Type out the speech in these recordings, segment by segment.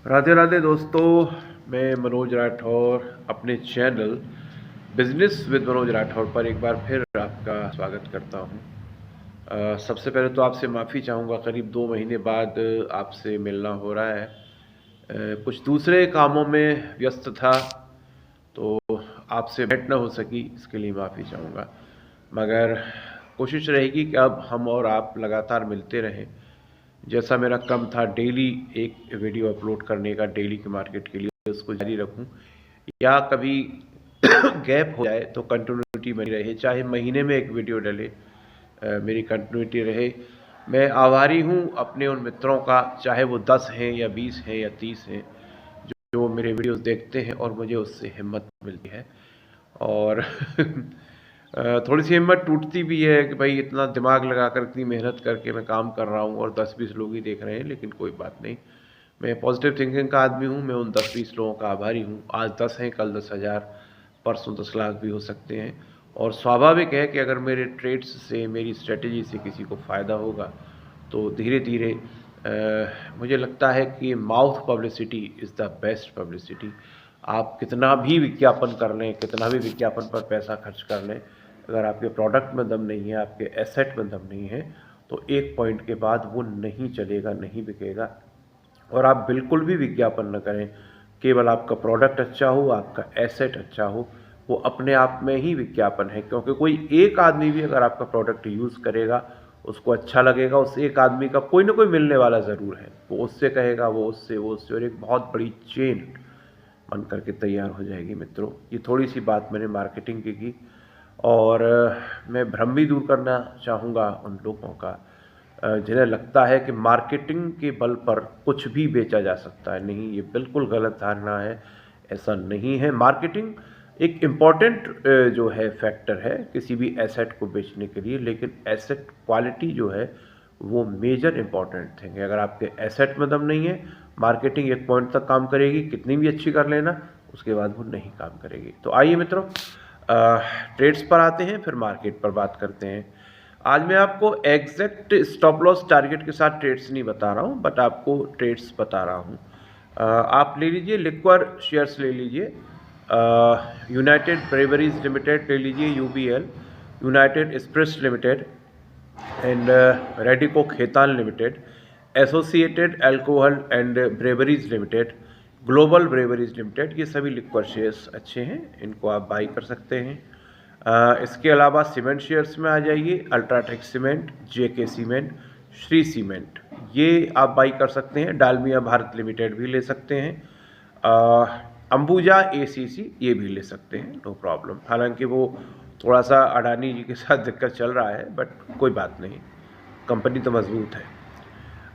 राधे राधे दोस्तों, मैं मनोज राठौर अपने channel business with Manoj Rathore पर एक बार फिर आपका स्वागत करता हूं। सबसे पहले तो आपसे माफ़ी चाहूँगा, करीब 2 महीने बाद आपसे मिलना हो रहा है। कुछ दूसरे कामों में व्यस्त था तो आपसे भेंट ना हो सकी, इसके लिए माफ़ी चाहूँगा। मगर कोशिश रहेगी कि अब हम और आप लगातार मिलते रहें। जैसा मेरा क्रम था डेली एक वीडियो अपलोड करने का डेली के मार्केट के लिए, उसको जारी रखूं, या कभी गैप हो जाए तो कंटिन्यूटी बनी रहे, चाहे महीने में एक वीडियो डले, मेरी कंटिन्यूटी रहे। मैं आभारी हूं अपने उन मित्रों का, चाहे वो 10 हैं या 20 हैं या 30 हैं, जो मेरे वीडियोस देखते हैं और मुझे उससे हिम्मत मिलती है। और थोड़ी सी हिम्मत टूटती भी है कि भाई इतना दिमाग लगाकर इतनी मेहनत करके मैं काम कर रहा हूँ और 10-20 लोग ही देख रहे हैं, लेकिन कोई बात नहीं। मैं पॉजिटिव थिंकिंग का आदमी हूँ, मैं उन 10-20 लोगों का आभारी हूँ। आज 10 हैं, कल 10,000, परसों 10 लाख भी हो सकते हैं। और स्वाभाविक है कि अगर मेरे ट्रेड्स से, मेरी स्ट्रेटजी से किसी को फ़ायदा होगा तो धीरे धीरे मुझे लगता है कि mouth publicity is the best publicity. आप कितना भी विज्ञापन कर लें, कितना भी विज्ञापन पर पैसा खर्च कर लें, अगर आपके प्रोडक्ट में दम नहीं है, आपके एसेट में दम नहीं है, तो एक पॉइंट के बाद वो नहीं चलेगा, नहीं बिकेगा। और आप बिल्कुल भी विज्ञापन न करें, केवल आपका प्रोडक्ट अच्छा हो, आपका एसेट अच्छा हो, वो अपने आप में ही विज्ञापन है। क्योंकि कोई एक आदमी भी अगर आपका प्रोडक्ट यूज़ करेगा, उसको अच्छा लगेगा, उस एक आदमी का कोई ना कोई मिलने वाला ज़रूर है। वो उससे कहेगा, वो उससे, और एक बहुत बड़ी चेन बन करके तैयार हो जाएगी मित्रों। ये थोड़ी सी बात मैंने मार्केटिंग की। और मैं भ्रम भी दूर करना चाहूँगा उन लोगों का जिन्हें लगता है कि मार्केटिंग के बल पर कुछ भी बेचा जा सकता है। नहीं, ये बिल्कुल गलत धारणा है, ऐसा नहीं है। मार्केटिंग एक इम्पॉर्टेंट जो है फैक्टर है किसी भी एसेट को बेचने के लिए, लेकिन एसेट क्वालिटी जो है वो मेजर इम्पॉर्टेंट थिंग है। अगर आपके एसेट में दम नहीं है, मार्केटिंग एक पॉइंट तक काम करेगी, कितनी भी अच्छी कर लेना, उसके बाद वो नहीं काम करेगी। तो आइए मित्रों, ट्रेड्स पर आते हैं, फिर मार्केट पर बात करते हैं। आज मैं आपको एग्जैक्ट स्टॉप लॉस टारगेट के साथ ट्रेड्स नहीं बता रहा हूँ, बट आपको ट्रेड्स बता रहा हूँ। आप ले लीजिए, लिक्वर शेयर्स ले लीजिए, यूनाइटेड ब्रेवरीज लिमिटेड ले लीजिए, UBL, united spirits limited and Radico Khaitan limited, associated alcohol and breweries limited, global breweries limited. ये सभी लिक्वर शेयर्स अच्छे हैं, इनको आप बाई कर सकते हैं। इसके अलावा सीमेंट शेयर्स में आ जाइए, अल्ट्राटेक सीमेंट, जेके सीमेंट, श्री सीमेंट, ये आप बाई कर सकते हैं। डालमिया भारत लिमिटेड भी ले सकते हैं। अंबुजा एसीसी ये भी ले सकते हैं, नो प्रॉब्लम। हालांकि वो थोड़ा सा अडानी जी के साथ दिक्कत चल रहा है, बट कोई बात नहीं, कंपनी तो मजबूत है।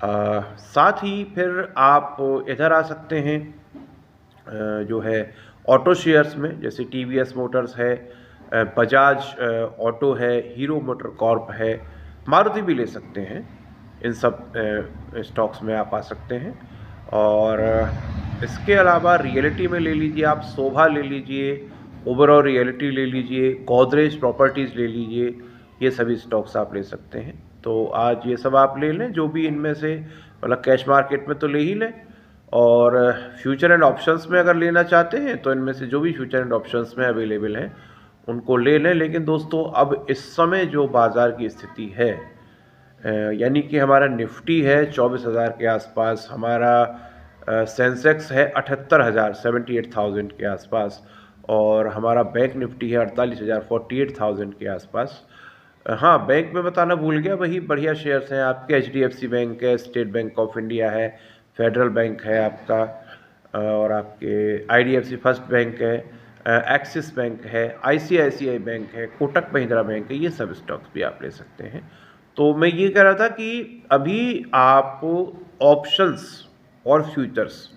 साथ ही फिर आप इधर आ सकते हैं जो है ऑटो शेयर्स में, जैसे टीवीएस मोटर्स है, बजाज ऑटो है, हीरो मोटर कॉर्प है, मारुति भी ले सकते हैं। इन सब स्टॉक्स में आप आ सकते हैं। और इसके अलावा रियलिटी में ले लीजिए, आप शोभा ले लीजिए, ओवरऑल रियलिटी ले लीजिए, गोदरेज प्रॉपर्टीज़ ले लीजिए, ये सभी स्टॉक्स आप ले सकते हैं। तो आज ये सब आप ले लें, जो भी इनमें से, मतलब कैश मार्केट में तो ले ही लें, और फ्यूचर एंड ऑप्शंस में अगर लेना चाहते हैं तो इनमें से जो भी फ्यूचर एंड ऑप्शंस में अवेलेबल हैं उनको ले लें। लेकिन दोस्तों, अब इस समय जो बाज़ार की स्थिति है, यानी कि हमारा निफ्टी है 24,000 के आसपास, हमारा सेंसेक्स है 78,000, 78,000 के आसपास, और हमारा बैंक निफ्टी है 48,000, 48,000 के आसपास। हाँ, बैंक में बताना भूल गया, वही बढ़िया शेयर्स हैं आपके, HDFC बैंक है, स्टेट बैंक ऑफ इंडिया है, फेडरल बैंक है आपका, और आपके IDFC फर्स्ट बैंक है, एक्सिस बैंक है, ICICI बैंक है, कोटक महिंद्रा बैंक है, ये सब स्टॉक्स भी आप ले सकते हैं। तो मैं ये कह रहा था कि अभी आप ऑप्शंस और फ्यूचर्स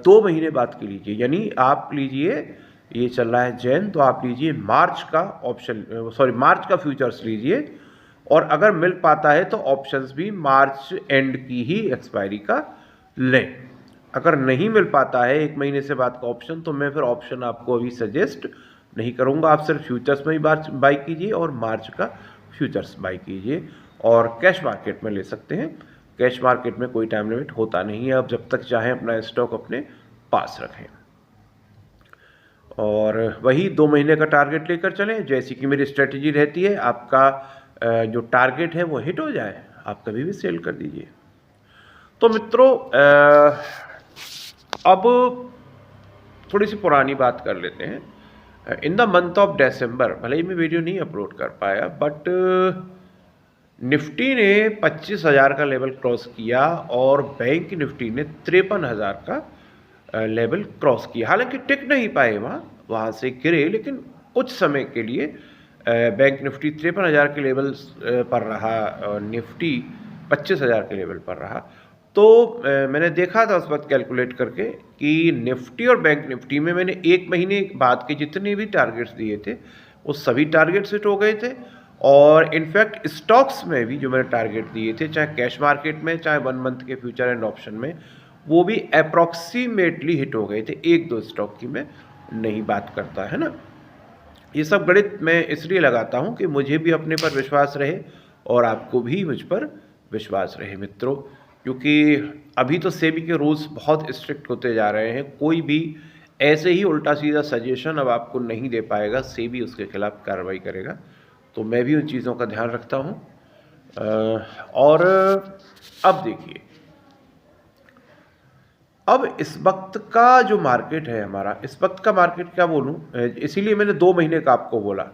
2 महीने बाद के लीजिए, यानी आप लीजिए, ये चल रहा है जैन, तो आप लीजिए मार्च का ऑप्शन, मार्च का फ्यूचर्स लीजिए, और अगर मिल पाता है तो ऑप्शंस भी मार्च एंड की ही एक्सपायरी का लें। अगर नहीं मिल पाता है 1 महीने से बाद का ऑप्शन, तो मैं फिर ऑप्शन आपको अभी सजेस्ट नहीं करूँगा। आप सिर्फ फ्यूचर्स में ही बाई कीजिए और मार्च का फ्यूचर्स बाई कीजिए, और कैश मार्केट में ले सकते हैं। कैश मार्केट में कोई टाइम लिमिट होता नहीं है। अब जब तक चाहें अपना स्टॉक अपने पास रखें और वही 2 महीने का टारगेट लेकर चलें। जैसी कि मेरी स्ट्रेटजी रहती है, आपका जो टारगेट है वो हिट हो जाए, आप कभी भी सेल कर दीजिए। तो मित्रों, अब थोड़ी सी पुरानी बात कर लेते हैं। In the month of December, भले ही मैं वीडियो नहीं अपलोड कर पाया, बट निफ्टी ने 25,000 का लेवल क्रॉस किया और बैंक निफ्टी ने 53,000 का लेवल क्रॉस किया। हालांकि टिक नहीं पाए वहाँ से गिरे, लेकिन कुछ समय के लिए बैंक निफ्टी 53,000 के लेवल पर रहा और निफ्टी 25,000 के लेवल पर रहा। तो मैंने देखा था उस वक्त कैलकुलेट करके कि निफ्टी और बैंक निफ्टी में मैंने 1 महीने बाद के जितने भी टारगेट्स दिए थे वो सभी टारगेट्स हिट हो गए थे। और इनफैक्ट स्टॉक्स में भी जो मैंने टारगेट दिए थे, चाहे कैश मार्केट में चाहे 1 मंथ के फ्यूचर एंड ऑप्शन में, वो भी अप्रॉक्सीमेटली हिट हो गए थे। 1-2 स्टॉक की मैं नहीं बात करता, है ना। ये सब गणित मैं इसलिए लगाता हूँ कि मुझे भी अपने पर विश्वास रहे और आपको भी मुझ पर विश्वास रहे मित्रों, क्योंकि अभी तो सेबी के रूल्स बहुत स्ट्रिक्ट होते जा रहे हैं। कोई भी ऐसे ही उल्टा सीधा सजेशन अब आपको नहीं दे पाएगा, सेबी उसके खिलाफ कार्रवाई करेगा। तो मैं भी उन चीज़ों का ध्यान रखता हूँ। और अब देखिए, अब इस वक्त का जो मार्केट है हमारा, इस वक्त का मार्केट क्या बोलूँ, इसीलिए मैंने 2 महीने का आपको बोला।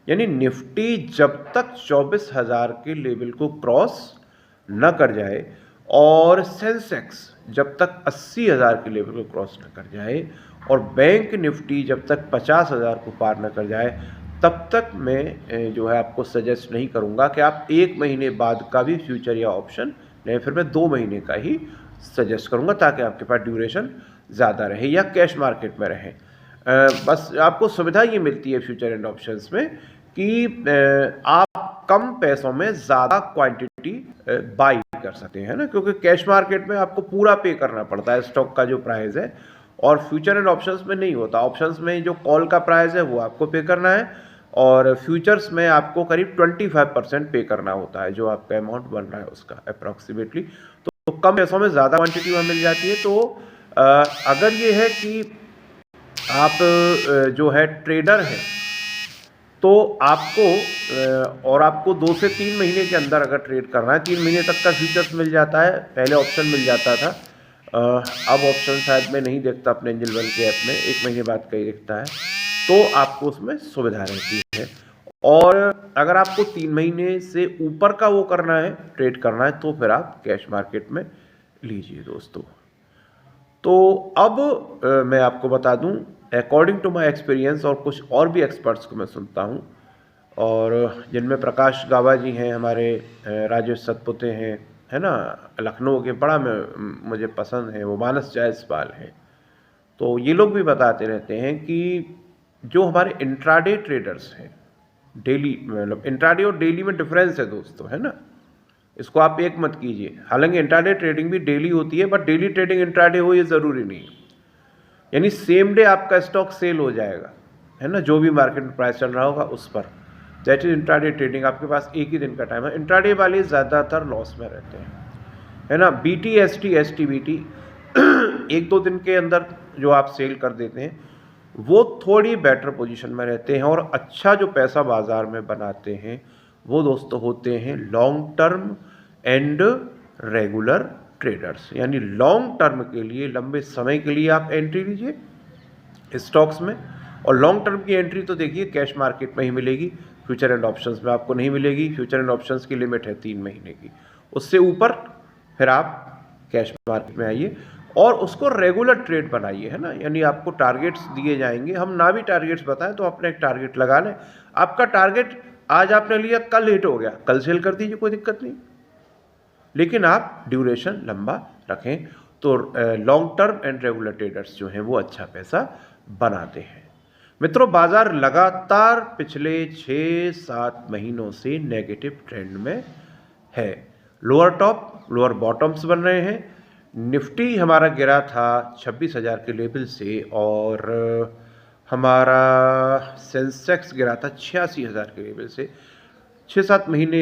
यानी निफ्टी जब तक 24,000 के लेवल को क्रॉस न कर जाए और सेंसेक्स जब तक 80,000 के लेवल को क्रॉस न कर जाए और बैंक निफ्टी जब तक 50,000 को पार न कर जाए, तब तक मैं जो है आपको सजेस्ट नहीं करूंगा कि आप 1 महीने बाद का भी फ्यूचर या ऑप्शन लें। फिर मैं 2 महीने का ही सजेस्ट करूंगा ताकि आपके पास ड्यूरेशन ज़्यादा रहे या कैश मार्केट में रहे। बस आपको सुविधा ये मिलती है फ्यूचर एंड ऑप्शंस में कि आप कम पैसों में ज़्यादा क्वांटिटी बाई कर सकते हैं ना, क्योंकि कैश मार्केट में आपको पूरा पे करना पड़ता है स्टॉक का जो प्राइस है, और फ्यूचर एंड ऑप्शंस में नहीं होता। ऑप्शंस में जो कॉल का प्राइस है वो आपको पे करना है और फ्यूचर्स में आपको करीब 25% पे करना होता है, जो आपका अमाउंट बन रहा है उसका अप्रॉक्सीमेटली। तो कम पैसों में ज़्यादा क्वांटिटी वहाँ मिल जाती है। तो अगर ये है कि आप जो है ट्रेडर हैं, तो आपको और आपको 2 से 3 महीने के अंदर अगर ट्रेड करना है, 3 महीने तक का फ्यूचर्स मिल जाता है। पहले ऑप्शन मिल जाता था, अब ऑप्शन शायद मैं नहीं देखता अपने एंजल वन के ऐप में, 1 महीने बाद का ही दिखता है। तो आपको उसमें सुविधा रहती है। और अगर आपको 3 महीने से ऊपर का वो करना है, ट्रेड करना है, तो फिर आप कैश मार्केट में लीजिए दोस्तों। तो अब मैं आपको बता दूं, अकॉर्डिंग टू माय एक्सपीरियंस, और कुछ और भी एक्सपर्ट्स को मैं सुनता हूं, और जिनमें प्रकाश गावा जी हैं, हमारे राजेश सतपुते हैं, है ना, लखनऊ के बड़ा मुझे पसंद है, वो मानस जायसवाल हैं। तो ये लोग भी बताते रहते हैं कि जो हमारे इंट्राडे ट्रेडर्स हैं, डेली, मतलब इंट्राडे और डेली में डिफरेंस है दोस्तों, है ना, इसको आप एक मत कीजिए। हालांकि इंट्राडे ट्रेडिंग भी डेली होती है, बट डेली ट्रेडिंग इंट्राडे हो ये ज़रूरी नहीं है। यानी सेम डे आपका स्टॉक सेल हो जाएगा, है ना, जो भी मार्केट में प्राइस चल रहा होगा उस पर। That is intraday trading. आपके पास एक ही दिन का टाइम है। इंट्राडे वाले ज़्यादातर लॉस में रहते हैं, है ना। BT ST ST BT 1-2 दिन के अंदर जो आप सेल कर देते हैं वो थोड़ी बेटर पोजीशन में रहते हैं, और अच्छा जो पैसा बाजार में बनाते हैं वो दोस्तों होते हैं long term and regular traders. यानी लॉन्ग टर्म के लिए, लंबे समय के लिए आप एंट्री लीजिए स्टॉक्स में, और लॉन्ग टर्म की एंट्री तो देखिए कैश मार्केट में ही मिलेगी, फ्यूचर एंड ऑप्शंस में आपको नहीं मिलेगी। फ्यूचर एंड ऑप्शंस की लिमिट है 3 महीने की, उससे ऊपर फिर आप कैश मार्केट में आइए और उसको रेगुलर ट्रेड बनाइए, है ना। यानी आपको टारगेट्स दिए जाएंगे, हम ना भी टारगेट्स बताएं तो अपने एक टारगेट लगा लें। आपका टारगेट आज आपने लिया, कल हिट हो गया, कल सेल कर दीजिए, कोई दिक्कत नहीं, लेकिन आप ड्यूरेशन लंबा रखें। तो long term and regular traders जो हैं वो अच्छा पैसा बनाते हैं। मित्रों, बाजार लगातार पिछले 6-7 महीनों से नेगेटिव ट्रेंड में है। लोअर टॉप लोअर बॉटम्स बन रहे हैं। निफ्टी हमारा गिरा था 26,000 के लेवल से, और हमारा सेंसेक्स गिरा था 86,000 के लेवल से। 6-7 महीने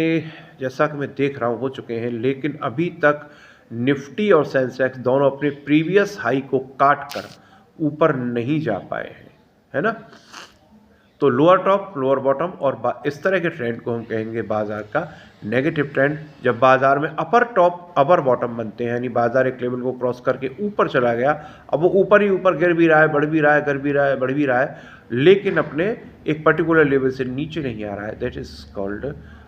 जैसा कि मैं देख रहा हूँ हो चुके हैं, लेकिन अभी तक निफ्टी और सेंसेक्स दोनों अपने प्रीवियस हाई को काट कर ऊपर नहीं जा पाए हैं, है ना। तो लोअर टॉप लोअर बॉटम और इस तरह के ट्रेंड को हम कहेंगे बाजार का नेगेटिव ट्रेंड। जब बाजार में अपर टॉप अपर बॉटम बनते हैं, यानी बाजार एक लेवल को क्रॉस करके ऊपर चला गया, अब वो ऊपर ही ऊपर गिर भी रहा है, बढ़ भी रहा है, गिर भी रहा है, बढ़ भी रहा है, लेकिन अपने एक पर्टिकुलर लेवल से नीचे नहीं आ रहा है, that is called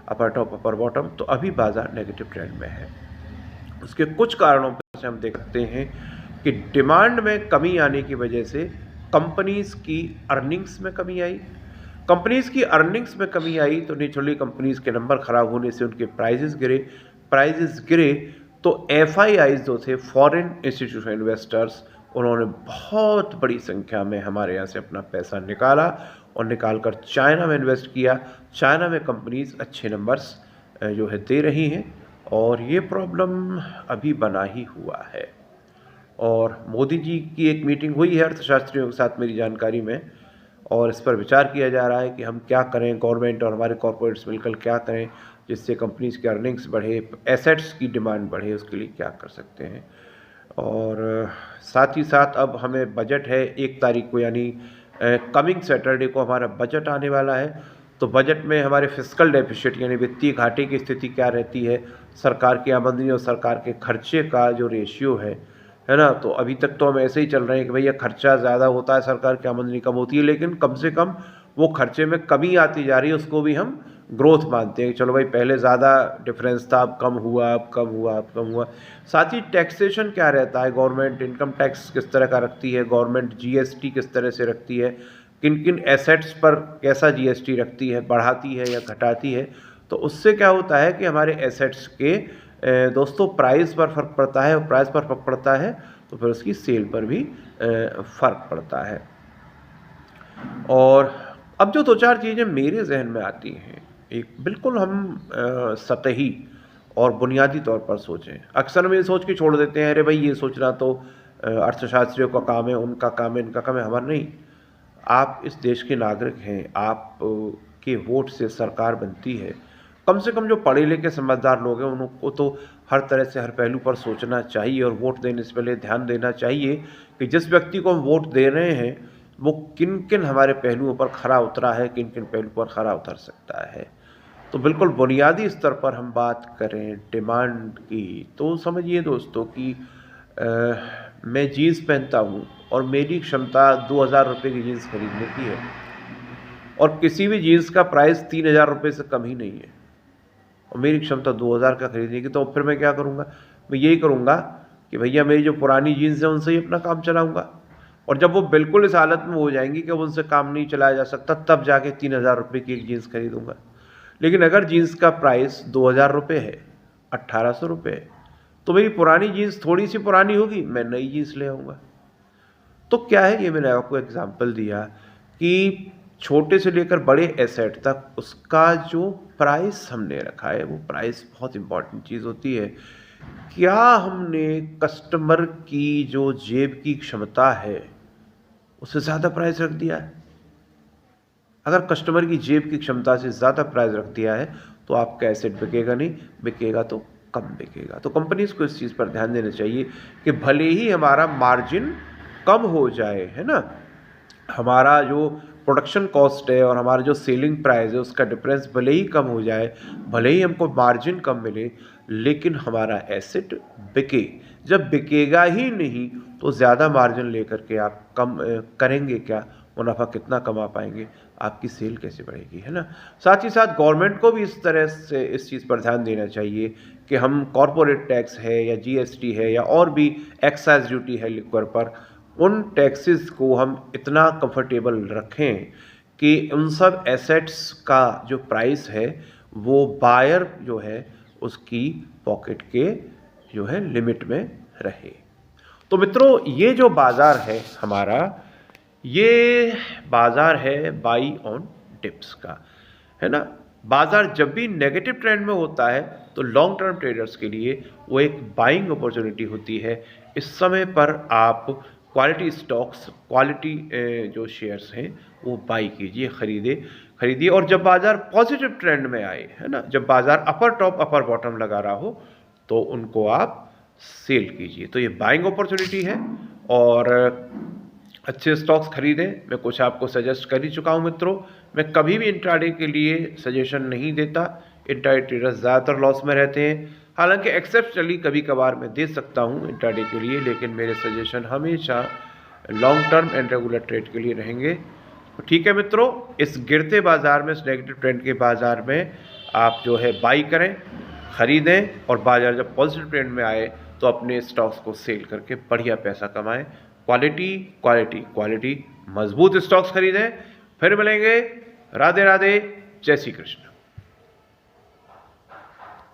upper top upper bottom. तो अभी बाजार नेगेटिव ट्रेंड में है। उसके कुछ कारणों पर से हम देखते हैं कि डिमांड में कमी आने की वजह से कंपनीज की अर्निंग्स में कमी आई। कंपनीज की अर्निंग्स में कमी आई तो नेचुरली कंपनीज के नंबर खराब होने से उनके प्राइजेस गिरे तो FIIs जो थे, फॉरेन इंस्टीट्यूशनल इन्वेस्टर्स, उन्होंने बहुत बड़ी संख्या में हमारे यहाँ से अपना पैसा निकाला और निकाल कर चाइना में इन्वेस्ट किया। चाइना में कंपनीज अच्छे नंबर्स जो है दे रही हैं और ये प्रॉब्लम अभी बना ही हुआ है। और मोदी जी की एक मीटिंग हुई है अर्थशास्त्रियों के साथ मेरी जानकारी में, और इस पर विचार किया जा रहा है कि हम क्या करें, गवर्नमेंट और हमारे कॉरपोरेट्स मिलकर क्या करें जिससे कंपनीज की अर्निंग्स बढ़े, एसेट्स की डिमांड बढ़े, उसके लिए क्या कर सकते हैं। और साथ ही साथ अब हमें बजट है 1 तारीख को, यानी कमिंग सैटरडे को हमारा बजट आने वाला है। तो बजट में हमारे फिस्कल डेफिसिट यानी वित्तीय घाटे की स्थिति क्या रहती है, सरकार की आमदनी और सरकार के खर्चे का जो रेशियो है ना। तो अभी तक तो हम ऐसे ही चल रहे हैं कि भैया खर्चा ज़्यादा होता है, सरकार की आमदनी कम होती है, लेकिन कम से कम वो खर्चे में कमी आती जा रही है, उसको भी हम ग्रोथ मानते हैं। चलो भाई, पहले ज़्यादा डिफरेंस था, अब कम हुआ, अब कम हुआ, अब कम हुआ। साथ ही टैक्सेशन क्या रहता है, गवर्नमेंट इनकम टैक्स किस तरह का रखती है, गवर्नमेंट GST किस तरह से रखती है, किन किन एसेट्स पर कैसा GST रखती है, बढ़ाती है या घटाती है। तो उससे क्या होता है कि हमारे एसेट्स के दोस्तों प्राइस पर फ़र्क पड़ता है, और प्राइस पर फ़र्क पड़ता है तो फिर उसकी सेल पर भी फ़र्क पड़ता है। और अब जो 2-4 चीज़ें मेरे जहन में आती हैं, एक बिल्कुल हम सतही और बुनियादी तौर पर सोचें। अक्सर हम ये सोच के छोड़ देते हैं, अरे भाई ये सोचना तो अर्थशास्त्रियों का काम है, उनका काम है, इनका काम है, हमारा नहीं। आप इस देश के नागरिक हैं, आप के वोट से सरकार बनती है। कम से कम जो पढ़े लिखे समझदार लोग हैं उनको तो हर तरह से हर पहलू पर सोचना चाहिए और वोट देने से पहले ध्यान देना चाहिए कि जिस व्यक्ति को हम वोट दे रहे हैं वो किन किन हमारे पहलुओं पर खरा उतरा है, किन किन पहलू पर खरा उतर सकता है। तो बिल्कुल बुनियादी स्तर पर हम बात करें डिमांड की, तो समझिए दोस्तों कि मैं जीन्स पहनता हूँ और मेरी क्षमता 2000 रुपये की जीन्स खरीदने की है, और किसी भी जीन्स का प्राइस 3000 रुपये से कम ही नहीं है, और मेरी क्षमता 2000 का खरीदने की। तो फिर मैं क्या करूँगा, मैं यही करूँगा कि भैया मेरी जो पुरानी जीन्स है उनसे ही अपना काम चलाऊँगा, और जब वो बिल्कुल इस हालत में हो जाएंगी कि अब उनसे काम नहीं चलाया जा सकता, तब जाके 3000 रुपये की एक जीन्स खरीदूँगा। लेकिन अगर जीन्स का प्राइस 2000 रुपये है, 1800 रुपये है, तो मेरी पुरानी जीन्स थोड़ी सी पुरानी होगी, मैं नई जीन्स ले आऊँगा। तो क्या है, ये मैंने आपको एग्जाम्पल दिया कि छोटे से लेकर बड़े एसेट तक उसका जो प्राइस हमने रखा है, वो प्राइस बहुत इंपॉर्टेंट चीज़ होती है। क्या हमने कस्टमर की जो जेब की क्षमता है उससे ज़्यादा प्राइस रख दिया है? अगर कस्टमर की जेब की क्षमता से ज़्यादा प्राइस रख दिया है तो आपका एसेट बिकेगा नहीं, बिकेगा तो कम बिकेगा। तो कंपनीज को इस चीज़ पर ध्यान देना चाहिए कि भले ही हमारा मार्जिन कम हो जाए, है ना, हमारा जो प्रोडक्शन कॉस्ट है और हमारा जो सेलिंग प्राइस है उसका डिफरेंस भले ही कम हो जाए, भले ही हमको मार्जिन कम मिले, लेकिन हमारा एसेट बिके। जब बिकेगा ही नहीं तो ज़्यादा मार्जिन लेकर के आप कम करेंगे क्या, मुनाफा कितना कमा पाएंगे, आपकी सेल कैसे बढ़ेगी, है ना। साथ ही साथ गवर्नमेंट को भी इस तरह से इस चीज़ पर ध्यान देना चाहिए कि हम कॉरपोरेट टैक्स है या GST है या और भी एक्साइज ड्यूटी है लिक्वर पर, उन टैक्सेस को हम इतना कंफर्टेबल रखें कि उन सब एसेट्स का जो प्राइस है वो बायर जो है उसकी पॉकेट के जो है लिमिट में रहे। तो मित्रों, ये जो बाज़ार है हमारा, ये बाज़ार है बाई ऑन डिप्स का, है ना। बाज़ार जब भी नेगेटिव ट्रेंड में होता है तो लॉन्ग टर्म ट्रेडर्स के लिए वो एक बाइंग अपॉर्चुनिटी होती है। इस समय पर आप क्वालिटी स्टॉक्स, क्वालिटी जो शेयर्स हैं वो बाई कीजिए, ख़रीदे। खरीदिए। और जब बाजार पॉजिटिव ट्रेंड में आए, है ना, जब बाजार अपर टॉप अपर बॉटम लगा रहा हो, तो उनको आप सेल कीजिए। तो ये बाइंग अपॉर्चुनिटी है और अच्छे स्टॉक्स खरीदें। मैं कुछ आपको सजेस्ट कर ही चुका हूं मित्रों। मैं कभी भी इंट्राडे के लिए सजेशन नहीं देता। इंट्राडे ट्रेडर्स ज़्यादातर लॉस में रहते हैं। हालांकि एक्सेप्शनली कभी कभार मैं दे सकता हूं इंट्राडे के लिए, लेकिन मेरे सजेशन हमेशा long term and regular trade के लिए रहेंगे। तो ठीक है मित्रों, इस गिरते बाजार में, इस नेगेटिव ट्रेंड के बाजार में आप जो है बाई करें, खरीदें, और बाजार जब पॉजिटिव ट्रेंड में आए तो अपने स्टॉक्स को सेल करके बढ़िया पैसा कमाएं। क्वालिटी क्वालिटी क्वालिटी, मजबूत स्टॉक्स खरीदें। फिर मिलेंगे। राधे राधे, जय श्री कृष्ण।